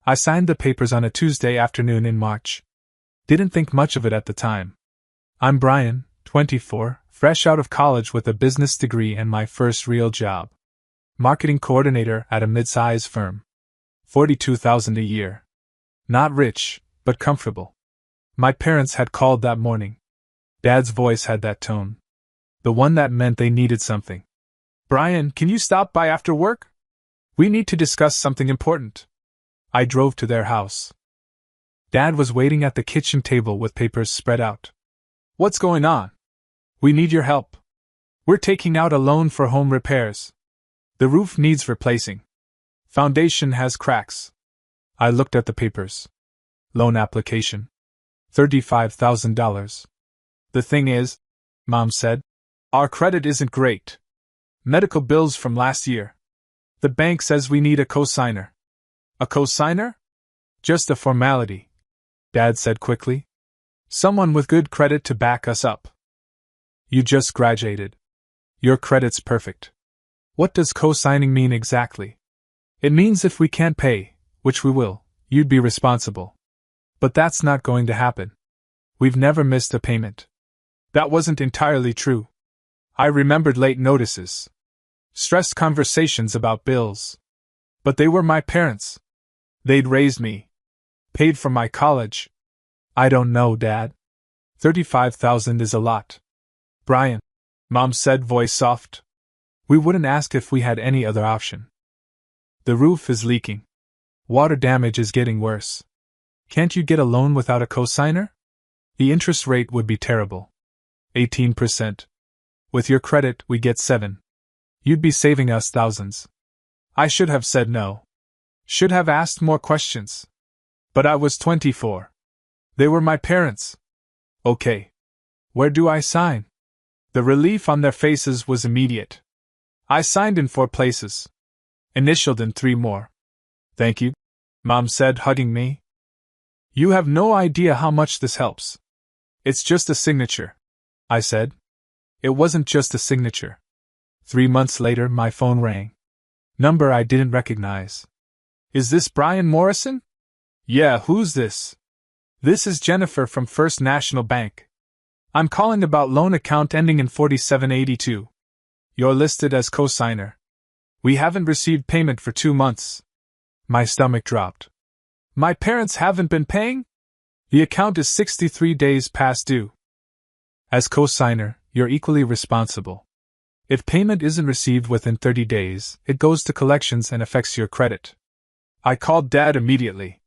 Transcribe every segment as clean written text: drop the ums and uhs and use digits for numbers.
I signed the papers on a Tuesday afternoon in March. Didn't think much of it at the time. I'm Brian, 24, fresh out of college with a business degree and my first real job. Marketing coordinator at a mid-size firm. $42,000 a year. Not rich, but comfortable. My parents had called that morning. Dad's voice had that tone. The one that meant they needed something. Brian, can you stop by after work? We need to discuss something important. I drove to their house. Dad was waiting at the kitchen table with papers spread out. What's going on? We need your help. We're taking out a loan for home repairs. The roof needs replacing. Foundation has cracks. I looked at the papers. Loan application. $35,000. The thing is, Mom said, our credit isn't great. Medical bills from last year. The bank says we need a cosigner. A cosigner? Just a formality, Dad said quickly. Someone with good credit to back us up. You just graduated. Your credit's perfect. What does cosigning mean exactly? It means if we can't pay, which we will, you'd be responsible. But that's not going to happen. We've never missed a payment. That wasn't entirely true. I remembered late notices. Stressed conversations about bills. But they were my parents. They'd raised me. Paid for my college. I don't know, Dad. $35,000 is a lot. Brian, Mom said, voice soft. We wouldn't ask if we had any other option. The roof is leaking. Water damage is getting worse. Can't you get a loan without a cosigner? The interest rate would be terrible. 18%. With your credit, we get 7%. You'd be saving us thousands. I should have said no. Should have asked more questions. But I was 24. They were my parents. Okay. Where do I sign? The relief on their faces was immediate. I signed in 4 places. Initialed in 3 more. Thank you, Mom said, hugging me. You have no idea how much this helps. It's just a signature, I said. It wasn't just a signature. 3 months later, my phone rang. Number I didn't recognize. Is this Brian Morrison? Yeah, who's this? This is Jennifer from First National Bank. I'm calling about loan account ending in 4782. You're listed as cosigner. We haven't received payment for 2 months. My stomach dropped. My parents haven't been paying? The account is 63 days past due. As cosigner, you're equally responsible. If payment isn't received within 30 days, it goes to collections and affects your credit. I called Dad immediately.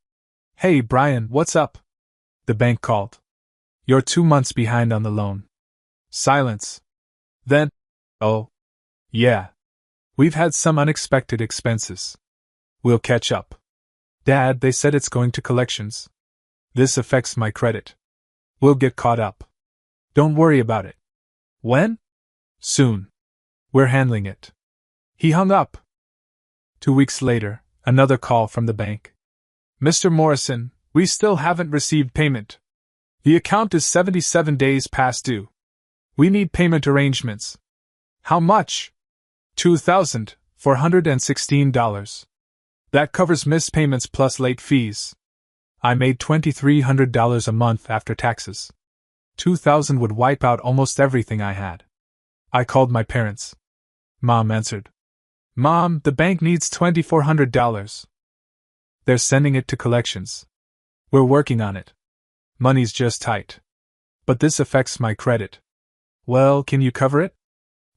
Hey, Brian, what's up? The bank called. You're 2 months behind on the loan. Silence. Then, oh. Yeah. We've had some unexpected expenses. We'll catch up. Dad, they said it's going to collections. This affects my credit. We'll get caught up. Don't worry about it. When? Soon. We're handling it. He hung up. 2 weeks later, another call from the bank. Mr. Morrison, we still haven't received payment. The account is 77 days past due. We need payment arrangements. How much? $2,416. That covers missed payments plus late fees. I made $2,300 a month after taxes. $2,000 would wipe out almost everything I had. I called my parents. Mom answered. Mom, the bank needs $2,400. They're sending it to collections. We're working on it. Money's just tight. But this affects my credit. Well, can you cover it?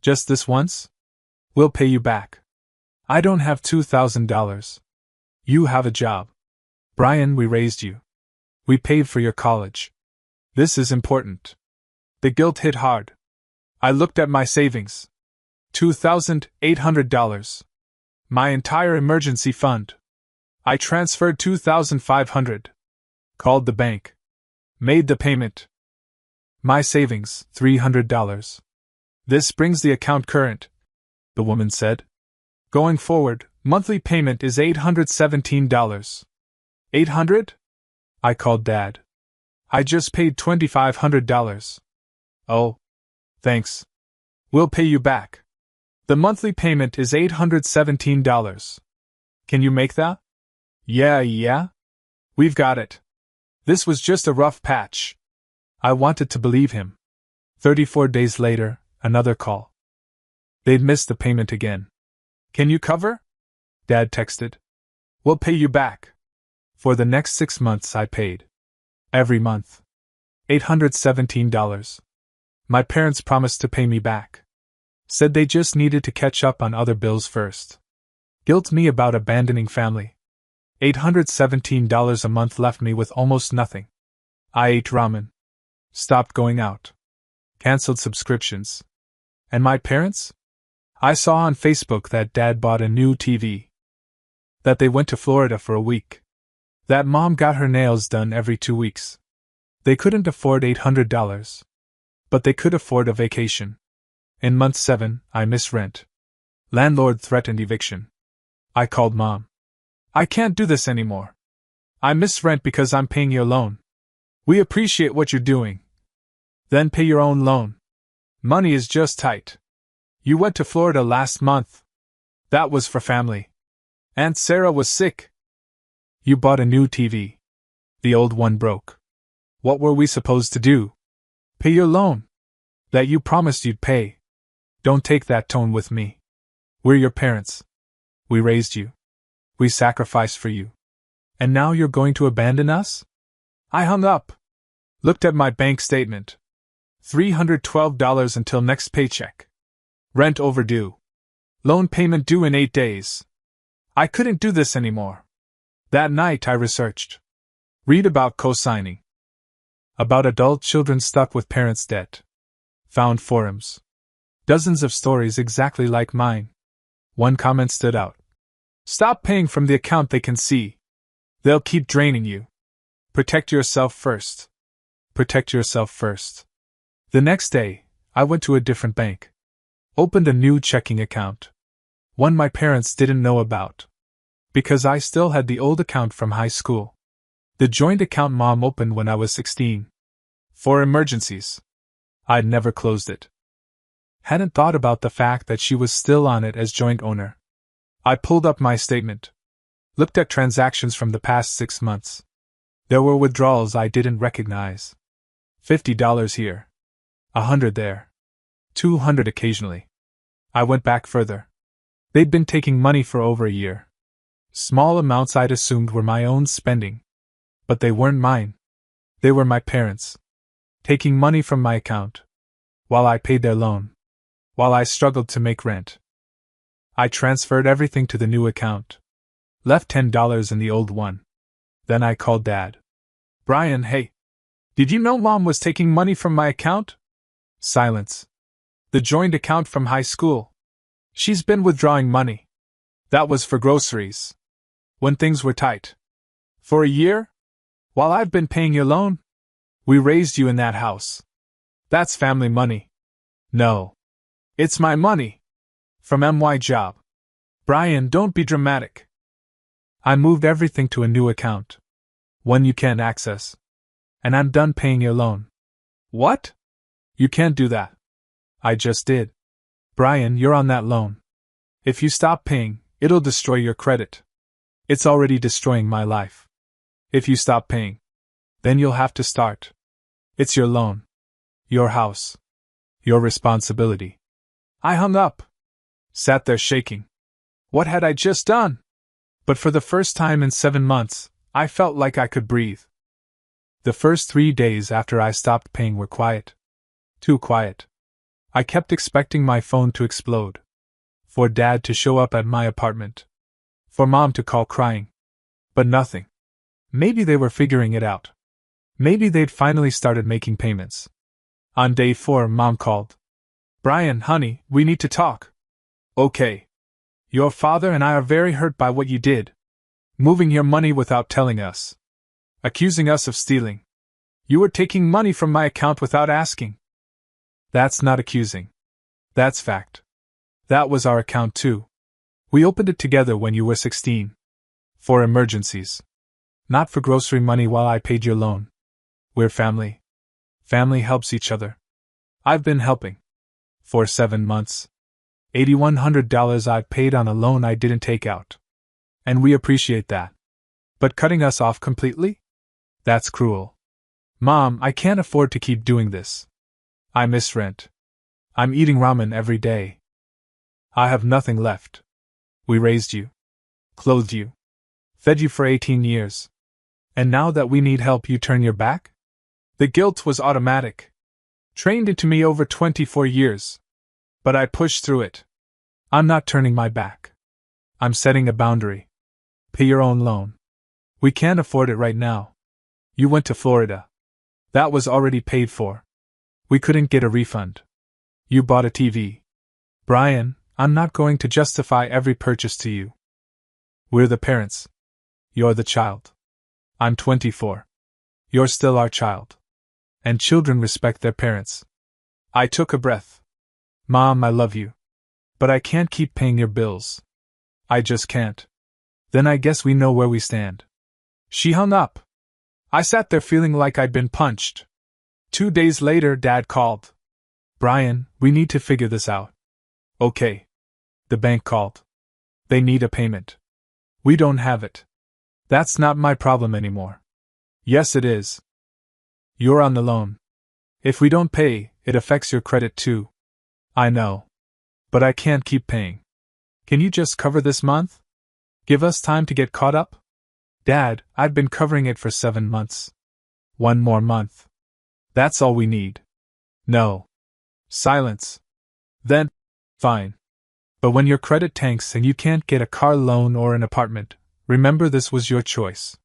Just this once? We'll pay you back. I don't have $2,000. You have a job. Brian, we raised you. We paid for your college. This is important. The guilt hit hard. I looked at my savings. $2,800. My entire emergency fund. I transferred $2,500. Called the bank. Made the payment. My savings, $300. This brings the account current, the woman said. Going forward, monthly payment is $817. $800? I called Dad. I just paid $2,500. Oh. Thanks. We'll pay you back. The monthly payment is $817. Can you make that? Yeah? We've got it. This was just a rough patch. I wanted to believe him. 34 days later, another call. They'd missed the payment again. Can you cover? Dad texted. We'll pay you back. For the next 6 months I paid. Every month. $817. My parents promised to pay me back. Said they just needed to catch up on other bills first. Guilt me about abandoning family. $817 a month left me with almost nothing. I ate ramen. Stopped going out. Cancelled subscriptions. And my parents? I saw on Facebook that Dad bought a new TV. That they went to Florida for a week. That Mom got her nails done every 2 weeks. They couldn't afford $800. But they could afford a vacation. In month 7, I miss rent. Landlord threatened eviction. I called Mom. I can't do this anymore. I miss rent because I'm paying your loan. We appreciate what you're doing. Then pay your own loan. Money is just tight. You went to Florida last month. That was for family. Aunt Sarah was sick. You bought a new TV. The old one broke. What were we supposed to do? Pay your loan. That you promised you'd pay. Don't take that tone with me. We're your parents. We raised you. We sacrificed for you. And now you're going to abandon us? I hung up. Looked at my bank statement. $312 until next paycheck. Rent overdue. Loan payment due in 8 days. I couldn't do this anymore. That night I researched. Read about co-signing. About adult children stuck with parents' debt. Found forums. Dozens of stories exactly like mine. One comment stood out. Stop paying from the account they can see. They'll keep draining you. Protect yourself first. Protect yourself first. The next day, I went to a different bank. Opened a new checking account. One my parents didn't know about. Because I still had the old account from high school. The joint account Mom opened when I was 16. For emergencies. I'd never closed it. Hadn't thought about the fact that she was still on it as joint owner. I pulled up my statement. Looked at transactions from the past 6 months. There were withdrawals I didn't recognize. $50 here. $100 there. $200 occasionally. I went back further. They'd been taking money for over a year. Small amounts I'd assumed were my own spending. But they weren't mine. They were my parents. Taking money from my account. While I paid their loan. While I struggled to make rent. I transferred everything to the new account. Left $10 in the old one. Then I called Dad. Brian, hey. Did you know Mom was taking money from my account? Silence. The joint account from high school. She's been withdrawing money. That was for groceries. When things were tight. For a year? While I've been paying your loan? We raised you in that house. That's family money. No. It's my money. From my job. Brian, don't be dramatic. I moved everything to a new account. One you can't access. And I'm done paying your loan. What? You can't do that. I just did. Brian, you're on that loan. If you stop paying, it'll destroy your credit. It's already destroying my life. If you stop paying, then you'll have to start. It's your loan. Your house. Your responsibility. I hung up. Sat there shaking. What had I just done? But for the first time in 7 months, I felt like I could breathe. The first 3 days after I stopped paying were quiet. Too quiet. I kept expecting my phone to explode. For Dad to show up at my apartment. For Mom to call crying. But nothing. Maybe they were figuring it out. Maybe they'd finally started making payments. On day 4, Mom called. Brian, honey, we need to talk. Okay. Your father and I are very hurt by what you did. Moving your money without telling us. Accusing us of stealing. You were taking money from my account without asking. That's not accusing. That's fact. That was our account too. We opened it together when you were 16. For emergencies. Not for grocery money while I paid your loan. We're family. Family helps each other. I've been helping. For 7 months. $8,100 I've paid on a loan I didn't take out. And we appreciate that. But cutting us off completely? That's cruel. Mom, I can't afford to keep doing this. I miss rent. I'm eating ramen every day. I have nothing left. We raised you, clothed you, fed you for 18 years. And now that we need help, you turn your back? The guilt was automatic, trained into me over 24 years. But I pushed through it. I'm not turning my back. I'm setting a boundary. Pay your own loan. We can't afford it right now. You went to Florida. That was already paid for. We couldn't get a refund. You bought a TV. Brian, I'm not going to justify every purchase to you. We're the parents. You're the child. I'm 24. You're still our child. And children respect their parents. I took a breath. Mom, I love you. But I can't keep paying your bills. I just can't. Then I guess we know where we stand. She hung up. I sat there feeling like I'd been punched. 2 days later, Dad called. Brian, we need to figure this out. Okay. The bank called. They need a payment. We don't have it. That's not my problem anymore. Yes, it is. You're on the loan. If we don't pay, it affects your credit too. I know. But I can't keep paying. Can you just cover this month? Give us time to get caught up? Dad, I've been covering it for 7 months. 1 more month. That's all we need. No. Silence. Then, fine. But when your credit tanks and you can't get a car loan or an apartment, remember this was your choice.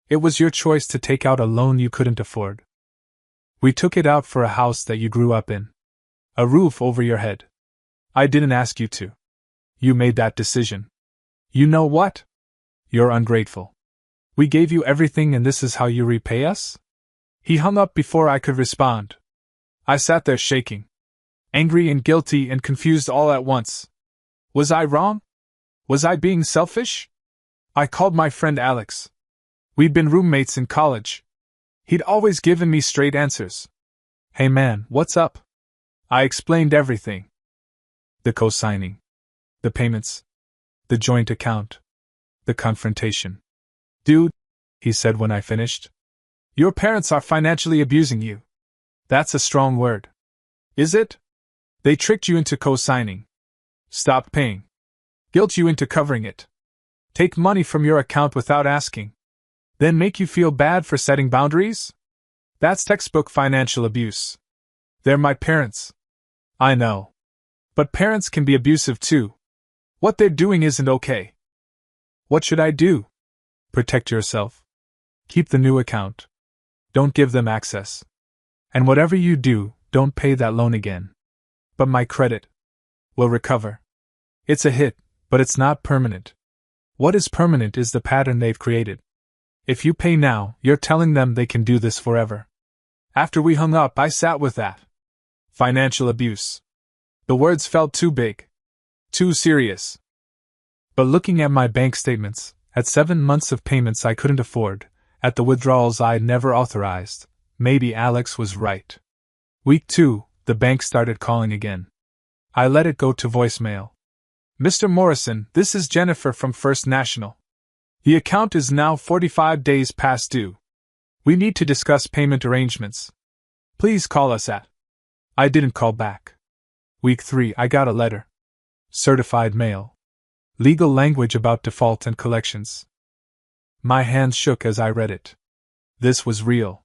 It was your choice to take out a loan you couldn't afford. We took it out for a house that you grew up in. A roof over your head. I didn't ask you to. You made that decision. You know what? You're ungrateful. We gave you everything and this is how you repay us? He hung up before I could respond. I sat there shaking. Angry and guilty and confused all at once. Was I wrong? Was I being selfish? I called my friend Alex. We'd been roommates in college. He'd always given me straight answers. Hey man, what's up? I explained everything. The co-signing. The payments. The joint account. The confrontation. Dude, he said when I finished. Your parents are financially abusing you. That's a strong word. Is it? They tricked you into co-signing. Stopped paying. Guilt you into covering it. Take money from your account without asking. Then make you feel bad for setting boundaries? That's textbook financial abuse. They're my parents. I know. But parents can be abusive too. What they're doing isn't okay. What should I do? Protect yourself. Keep the new account. Don't give them access. And whatever you do, don't pay that loan again. But my credit will recover. It's a hit, but it's not permanent. What is permanent is the pattern they've created. If you pay now, you're telling them they can do this forever. After we hung up, I sat with that. Financial abuse. The words felt too big. Too serious. But looking at my bank statements, at 7 months of payments I couldn't afford, at the withdrawals I'd never authorized, maybe Alex was right. Week 2, the bank started calling again. I let it go to voicemail. Mr. Morrison, this is Jennifer from First National. The account is now 45 days past due. We need to discuss payment arrangements. Please call us at. I didn't call back. Week 3, I got a letter. Certified mail. Legal language about default and collections. My hands shook as I read it. This was real.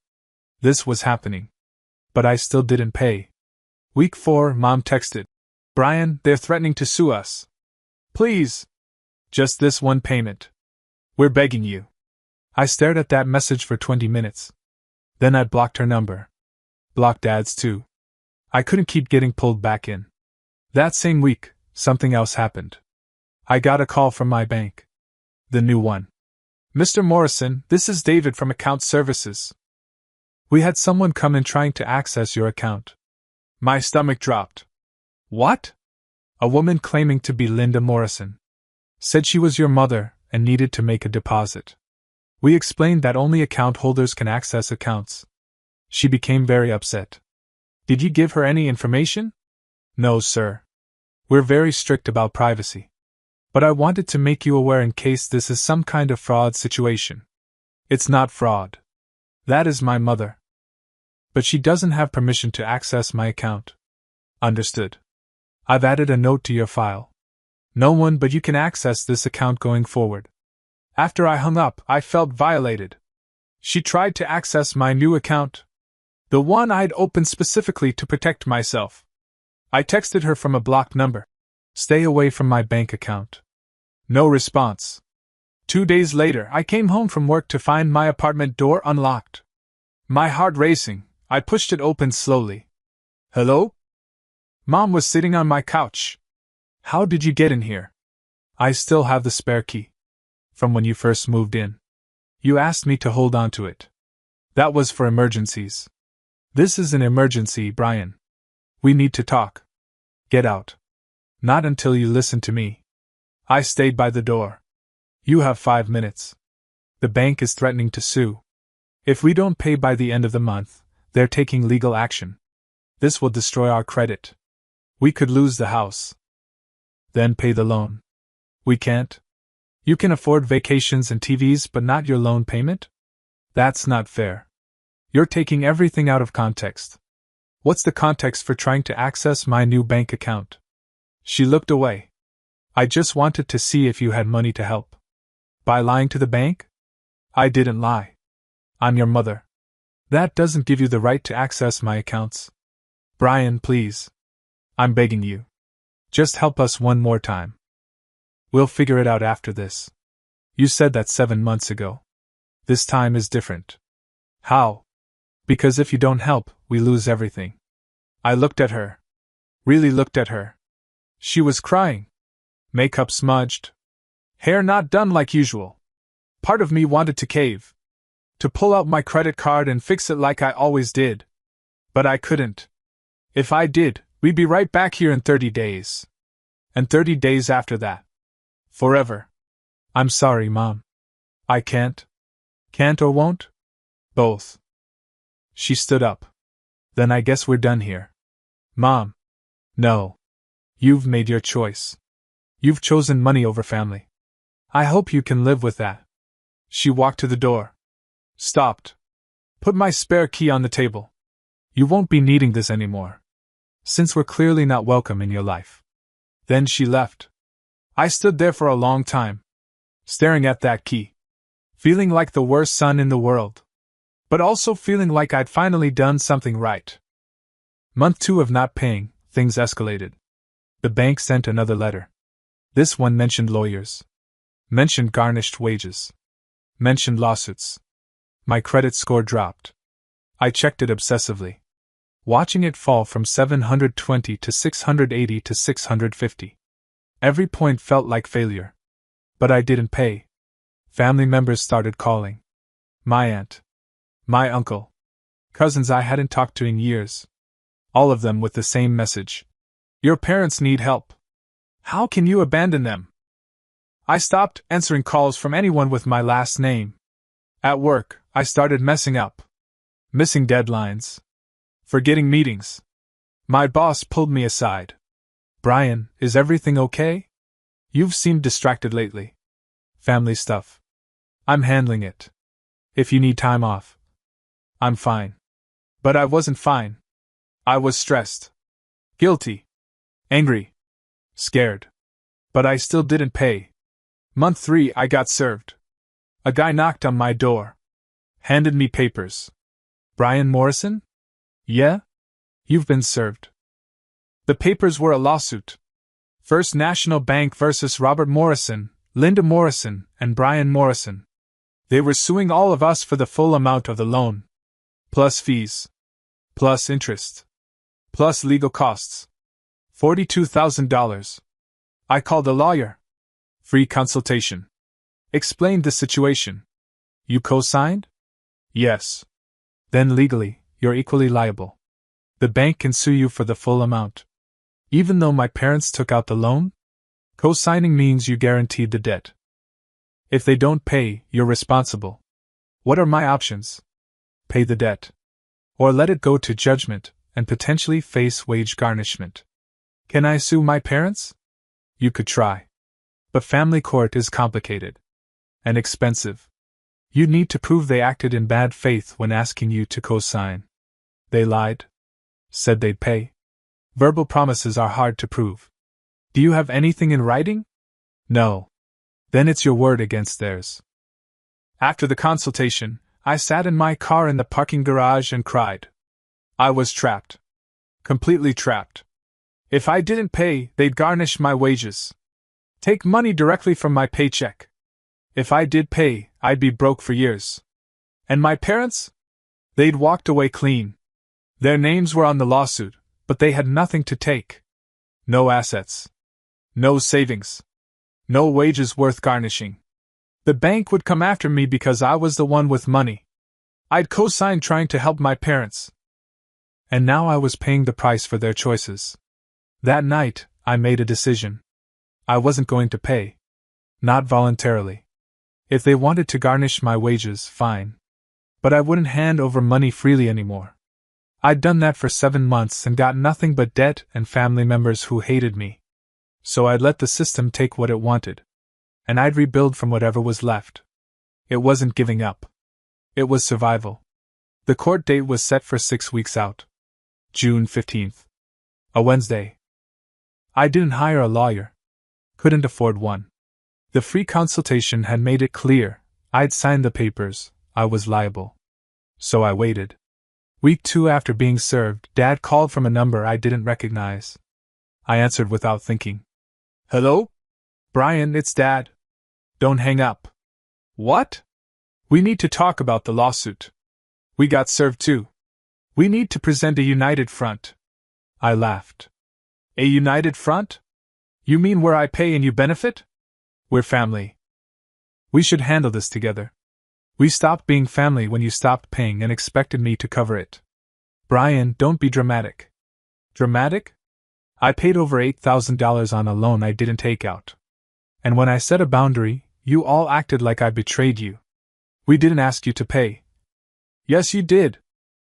This was happening. But I still didn't pay. Week 4, Mom texted. Brian, they're threatening to sue us. Please. Just this one payment. We're begging you. I stared at that message for 20 minutes. Then I blocked her number. Blocked Dad's too. I couldn't keep getting pulled back in. That same week, something else happened. I got a call from my bank. The new one. Mr. Morrison, this is David from Account Services. We had someone come in trying to access your account. My stomach dropped. What? A woman claiming to be Linda Morrison. Said she was your mother and needed to make a deposit. We explained that only account holders can access accounts. She became very upset. Did you give her any information? No, sir. We're very strict about privacy. But I wanted to make you aware in case this is some kind of fraud situation. It's not fraud. That is my mother. But she doesn't have permission to access my account. Understood. I've added a note to your file. No one but you can access this account going forward. After I hung up, I felt violated. She tried to access my new account, the one I'd opened specifically to protect myself. I texted her from a blocked number. Stay away from my bank account. No response. 2 days later, I came home from work to find my apartment door unlocked. My heart racing, I pushed it open slowly. Hello? Mom was sitting on my couch. How did you get in here? I still have the spare key. From when you first moved in. You asked me to hold on to it. That was for emergencies. This is an emergency, Brian. We need to talk. Get out. Not until you listen to me. I stayed by the door. You have 5 minutes. The bank is threatening to sue. If we don't pay by the end of the month, they're taking legal action. This will destroy our credit. We could lose the house. Then pay the loan. We can't. You can afford vacations and TVs but not your loan payment? That's not fair. You're taking everything out of context. What's the context for trying to access my new bank account? She looked away. I just wanted to see if you had money to help. By lying to the bank? I didn't lie. I'm your mother. That doesn't give you the right to access my accounts. Brian, please. I'm begging you. Just help us one more time. We'll figure it out after this. You said that 7 months ago. This time is different. How? Because if you don't help, we lose everything. I looked at her. Really looked at her. She was crying. Makeup smudged. Hair not done like usual. Part of me wanted to cave. To pull out my credit card and fix it like I always did. But I couldn't. If I did, we'd be right back here in 30 days. And 30 days after that. Forever. I'm sorry, Mom. I can't. Can't or won't? Both. She stood up. Then I guess we're done here. Mom. No. You've made your choice. You've chosen money over family. I hope you can live with that. She walked to the door. Stopped. Put my spare key on the table. You won't be needing this anymore. Since we're clearly not welcome in your life. Then she left. I stood there for a long time. Staring at that key. Feeling like the worst son in the world. But also feeling like I'd finally done something right. Month 2 of not paying, things escalated. The bank sent another letter. This one mentioned lawyers. Mentioned garnished wages. Mentioned lawsuits. My credit score dropped. I checked it obsessively. Watching it fall from 720 to 680 to 650. Every point felt like failure. But I didn't pay. Family members started calling. My aunt. My uncle. Cousins I hadn't talked to in years. All of them with the same message. Your parents need help. How can you abandon them? I stopped answering calls from anyone with my last name. At work, I started messing up. Missing deadlines. Forgetting meetings. My boss pulled me aside. Brian, is everything okay? You've seemed distracted lately. Family stuff. I'm handling it. If you need time off. I'm fine. But I wasn't fine. I was stressed. Guilty. Angry. Scared. But I still didn't pay. Month 3 I got served. A guy knocked on my door. Handed me papers. Brian Morrison? Yeah? You've been served. The papers were a lawsuit. First National Bank versus Robert Morrison, Linda Morrison, and Brian Morrison. They were suing all of us for the full amount of the loan. Plus fees. Plus interest. Plus legal costs. $42,000. I called a lawyer. Free consultation. Explained the situation. You co-signed? Yes. Then legally, you're equally liable. The bank can sue you for the full amount. Even though my parents took out the loan? Co-signing means you guaranteed the debt. If they don't pay, you're responsible. What are my options? Pay the debt. Or let it go to judgment, and potentially face wage garnishment. Can I sue my parents? You could try. But family court is complicated. And expensive. You need to prove they acted in bad faith when asking you to co-sign. They lied. Said they'd pay. Verbal promises are hard to prove. Do you have anything in writing? No. Then it's your word against theirs. After the consultation, I sat in my car in the parking garage and cried. I was trapped. Completely trapped. If I didn't pay, they'd garnish my wages. Take money directly from my paycheck. If I did pay, I'd be broke for years. And my parents? They'd walked away clean. Their names were on the lawsuit, but they had nothing to take. No assets. No savings. No wages worth garnishing. The bank would come after me because I was the one with money. I'd co-signed trying to help my parents. And now I was paying the price for their choices. That night, I made a decision. I wasn't going to pay. Not voluntarily. If they wanted to garnish my wages, fine. But I wouldn't hand over money freely anymore. I'd done that for 7 months and got nothing but debt and family members who hated me. So I'd let the system take what it wanted. And I'd rebuild from whatever was left. It wasn't giving up. It was survival. The court date was set for 6 weeks out. June 15th. A Wednesday. I didn't hire a lawyer. Couldn't afford one. The free consultation had made it clear. I'd signed the papers. I was liable. So I waited. Week 2 after being served, Dad called from a number I didn't recognize. I answered without thinking. Hello? Brian, it's Dad. Don't hang up. What? We need to talk about the lawsuit. We got served too. We need to present a united front. I laughed. A united front? You mean where I pay and you benefit? We're family. We should handle this together. We stopped being family when you stopped paying and expected me to cover it. Brian, don't be dramatic. Dramatic? I paid over $8,000 on a loan I didn't take out. And when I set a boundary, you all acted like I betrayed you. We didn't ask you to pay. Yes, you did.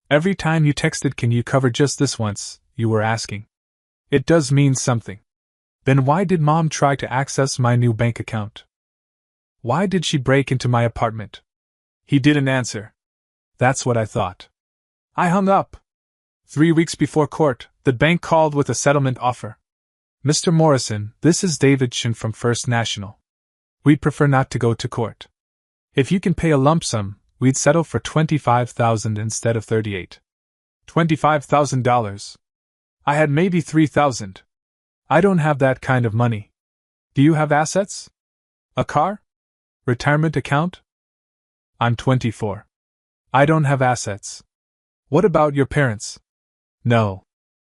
Every time you texted, can you cover just this once, you were asking. It does mean something. Then why did Mom try to access my new bank account? Why did she break into my apartment? He didn't answer. That's what I thought. I hung up. 3 weeks before court, the bank called with a settlement offer. Mr. Morrison, this is David Shin from First National. We'd prefer not to go to court. If you can pay a lump sum, we'd settle for $25,000 instead of $38,000. $25,000. I had maybe $3,000. I don't have that kind of money. Do you have assets? A car? Retirement account? I'm 24. I don't have assets. What about your parents? No.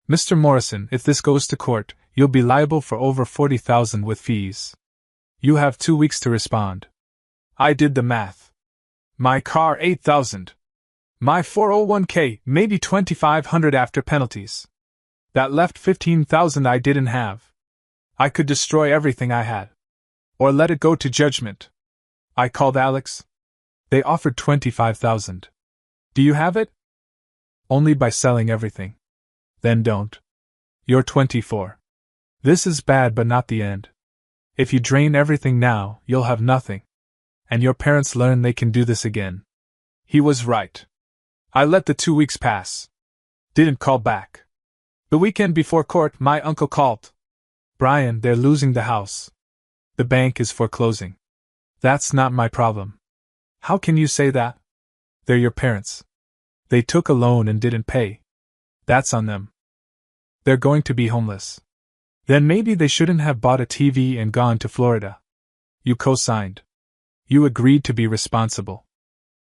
Mr. Morrison, if this goes to court, you'll be liable for over $40,000 with fees. You have 2 weeks to respond. I did the math. My car $8,000. My 401k maybe $2,500 after penalties. That left $15,000 I didn't have. I could destroy everything I had. Or let it go to judgment. I called Alex. They offered $25,000. Do you have it? Only by selling everything. Then don't. You're 24. This is bad but not the end. If you drain everything now, you'll have nothing. And your parents learn they can do this again. He was right. I let the 2 weeks pass. Didn't call back. The weekend before court, my uncle called. Brian, they're losing the house. The bank is foreclosing. That's not my problem. How can you say that? They're your parents. They took a loan and didn't pay. That's on them. They're going to be homeless. Then maybe they shouldn't have bought a TV and gone to Florida. You co-signed. You agreed to be responsible.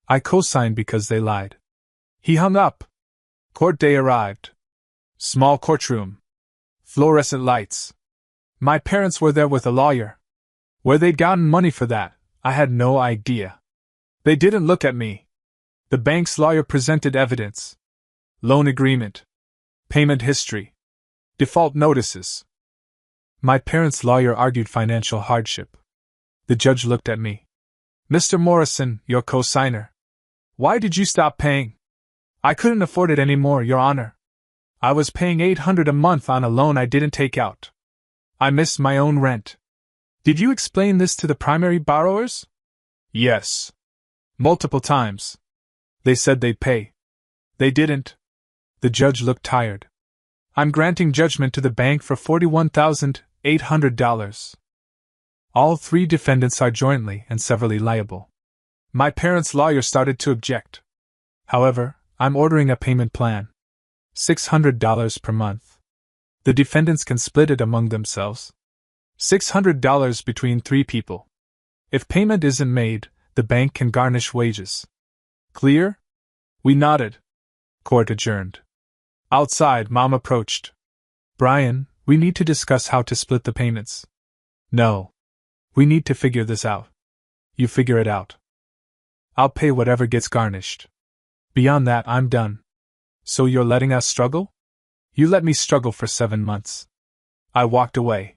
I co-signed because they lied. He hung up. Court day arrived. Small courtroom. Fluorescent lights. My parents were there with a lawyer. Where they'd gotten money for that, I had no idea. They didn't look at me. The bank's lawyer presented evidence. Loan agreement. Payment history. Default notices. My parents' lawyer argued financial hardship. The judge looked at me. Mr. Morrison, your co-signer. Why did you stop paying? I couldn't afford it anymore, Your Honor. I was paying $800 a month on a loan I didn't take out. I missed my own rent. Did you explain this to the primary borrowers? Yes. Multiple times. They said they'd pay. They didn't. The judge looked tired. I'm granting judgment to the bank for $41,800. All three defendants are jointly and severally liable. My parents' lawyer started to object. However, I'm ordering a payment plan. $600 per month. The defendants can split it among themselves. $600 between three people. If payment isn't made, the bank can garnish wages. Clear? We nodded. Court adjourned. Outside, Mom approached. Brian, we need to discuss how to split the payments. No. We need to figure this out. You figure it out. I'll pay whatever gets garnished. Beyond that, I'm done. So you're letting us struggle? You let me struggle for 7 months. I walked away.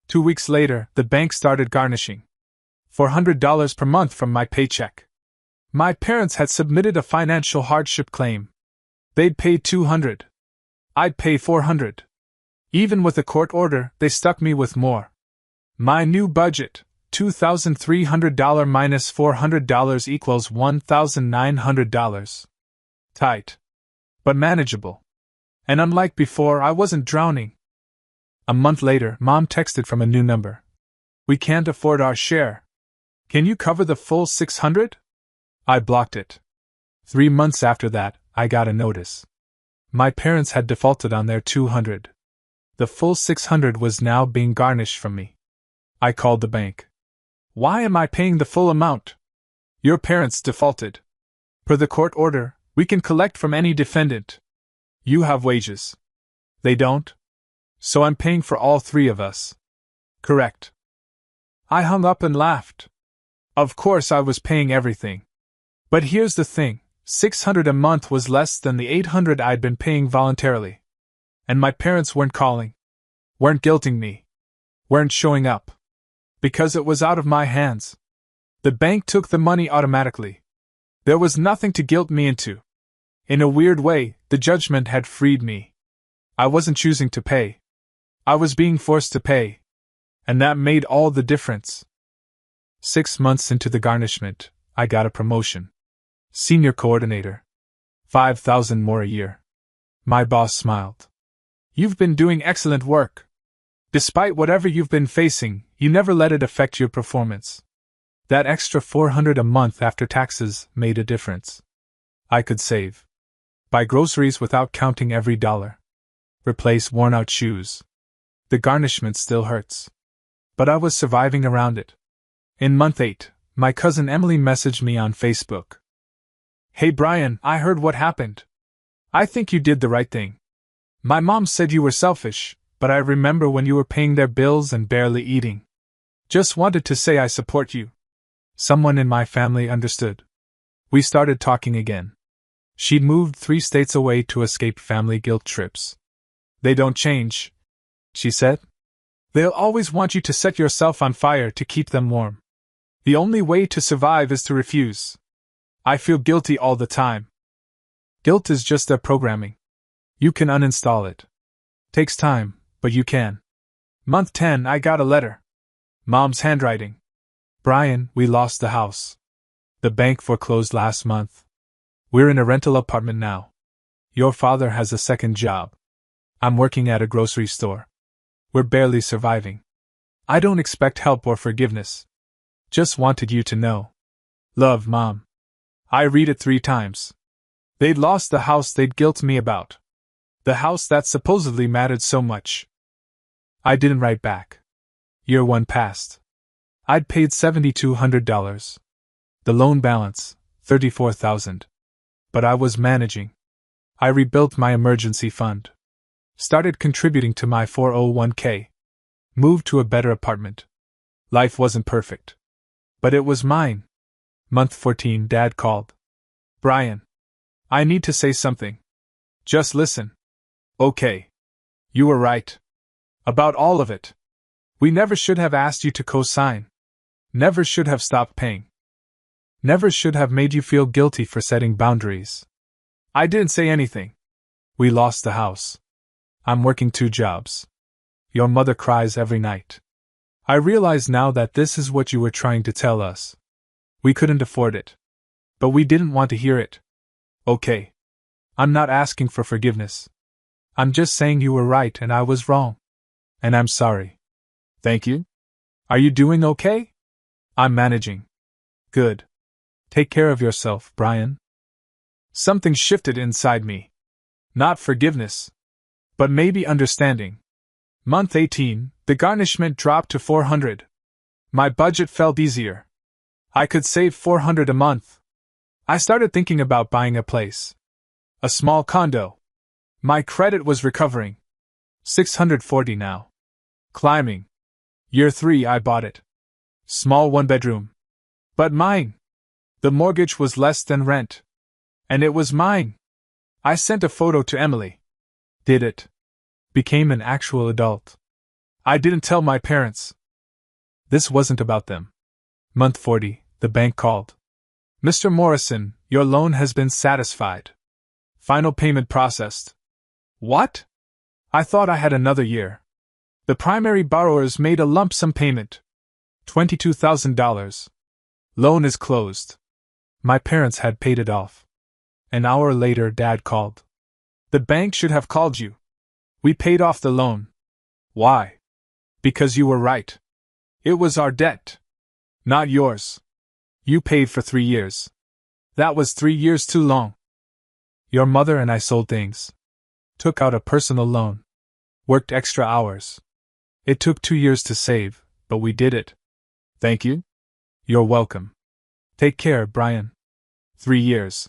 2 weeks later, the bank started garnishing $400 per month from my paycheck. My parents had submitted a financial hardship claim. They'd pay $200. I'd pay $400. Even with a court order, they stuck me with more. My new budget, $2,300 minus $400 equals $1,900. Tight. But manageable. And unlike before, I wasn't drowning. A month later, Mom texted from a new number. We can't afford our share. Can you cover the full $600? I blocked it. 3 months after that, I got a notice. My parents had defaulted on their $200. The full $600 was now being garnished from me. I called the bank. Why am I paying the full amount? Your parents defaulted. Per the court order, we can collect from any defendant. You have wages. They don't? So I'm paying for all three of us. Correct. I hung up and laughed. Of course I was paying everything. But here's the thing, $600 a month was less than the $800 I'd been paying voluntarily. And my parents weren't calling. Weren't guilting me. Weren't showing up. Because it was out of my hands. The bank took the money automatically. There was nothing to guilt me into. In a weird way, the judgment had freed me. I wasn't choosing to pay. I was being forced to pay. And that made all the difference. 6 months into the garnishment, I got a promotion. Senior coordinator. $5,000 more a year. My boss smiled. You've been doing excellent work. Despite whatever you've been facing, you never let it affect your performance. That extra $400 a month after taxes made a difference. I could save. Buy groceries without counting every dollar. Replace worn-out shoes. The garnishment still hurts. But I was surviving around it. In month 8, my cousin Emily messaged me on Facebook. Hey Brian, I heard what happened. I think you did the right thing. My mom said you were selfish, but I remember when you were paying their bills and barely eating. Just wanted to say I support you. Someone in my family understood. We started talking again. She'd moved 3 states away to escape family guilt trips. They don't change, she said. They'll always want you to set yourself on fire to keep them warm. The only way to survive is to refuse. I feel guilty all the time. Guilt is just their programming. You can uninstall it. Takes time, but you can. Month 10, I got a letter. Mom's handwriting. Brian, we lost the house. The bank foreclosed last month. We're in a rental apartment now. Your father has a second job. I'm working at a grocery store. We're barely surviving. I don't expect help or forgiveness. Just wanted you to know. Love, Mom. I read it 3 times. They'd lost the house they'd guilt me about. The house that supposedly mattered so much. I didn't write back. Year 1 passed. I'd paid $7,200. The loan balance, $34,000. But I was managing. I rebuilt my emergency fund. Started contributing to my 401k. Moved to a better apartment. Life wasn't perfect. But it was mine. Month 14, Dad called. Brian. I need to say something. Just listen. Okay. You were right. About all of it. We never should have asked you to co-sign. Never should have stopped paying. Never should have made you feel guilty for setting boundaries. I didn't say anything. We lost the house. I'm working 2 jobs. Your mother cries every night. I realize now that this is what you were trying to tell us. We couldn't afford it. But we didn't want to hear it. Okay. I'm not asking for forgiveness. I'm just saying you were right and I was wrong. And I'm sorry. Thank you. Are you doing okay? I'm managing. Good. Take care of yourself, Brian. Something shifted inside me. Not forgiveness, but maybe understanding. Month 18, the garnishment dropped to $400. My budget felt easier. I could save $400 a month. I started thinking about buying a place. A small condo. My credit was recovering. $640 now. Climbing. Year 3 I bought it. Small 1-bedroom. But mine. The mortgage was less than rent. And it was mine. I sent a photo to Emily. Did it. Became an actual adult. I didn't tell my parents. This wasn't about them. Month 40, the bank called. Mr. Morrison, your loan has been satisfied. Final payment processed. What? I thought I had another year. The primary borrowers made a lump sum payment. $22,000. Loan is closed. My parents had paid it off. An hour later, Dad called. The bank should have called you. We paid off the loan. Why? Because you were right. It was our debt. Not yours. You paid for 3 years. That was 3 years too long. Your mother and I sold things. Took out a personal loan. Worked extra hours. It took 2 years to save, but we did it. Thank you. You're welcome. Take care, Brian. 3 years.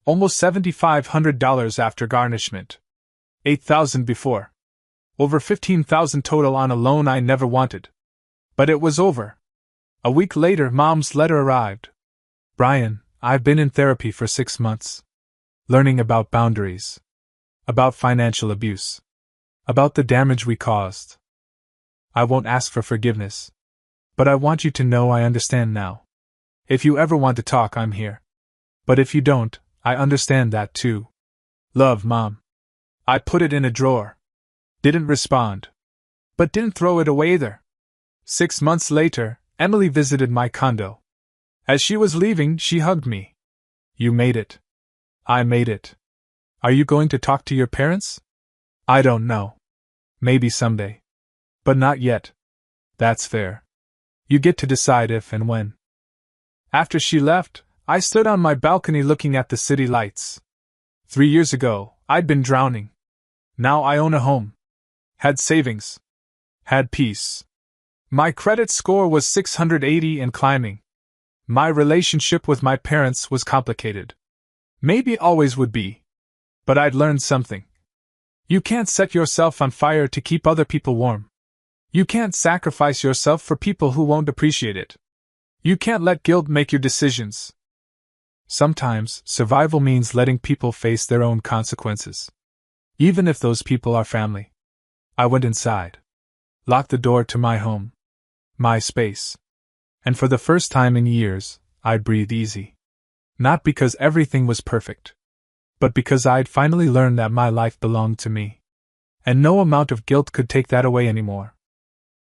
Almost $7,500 after garnishment. $8,000 before. Over $15,000 total on a loan I never wanted. But it was over. A week later, Mom's letter arrived. Brian, I've been in therapy for 6 months. Learning about boundaries. About financial abuse. About the damage we caused. I won't ask for forgiveness. But I want you to know I understand now. If you ever want to talk, I'm here. But if you don't, I understand that too. Love, Mom. I put it in a drawer. Didn't respond. But didn't throw it away either. 6 months later, Emily visited my condo. As she was leaving, she hugged me. You made it. I made it. Are you going to talk to your parents? I don't know. Maybe someday. But not yet. That's fair. You get to decide if and when. After she left, I stood on my balcony looking at the city lights. 3 years ago, I'd been drowning. Now I own a home. Had savings. Had peace. My credit score was 680 and climbing. My relationship with my parents was complicated. Maybe always would be. But I'd learned something. You can't set yourself on fire to keep other people warm. You can't sacrifice yourself for people who won't appreciate it. You can't let guilt make your decisions. Sometimes, survival means letting people face their own consequences. Even if those people are family. I went inside. Locked the door to my home. My space. And for the first time in years, I breathed easy. Not because everything was perfect. But because I'd finally learned that my life belonged to me. And no amount of guilt could take that away anymore.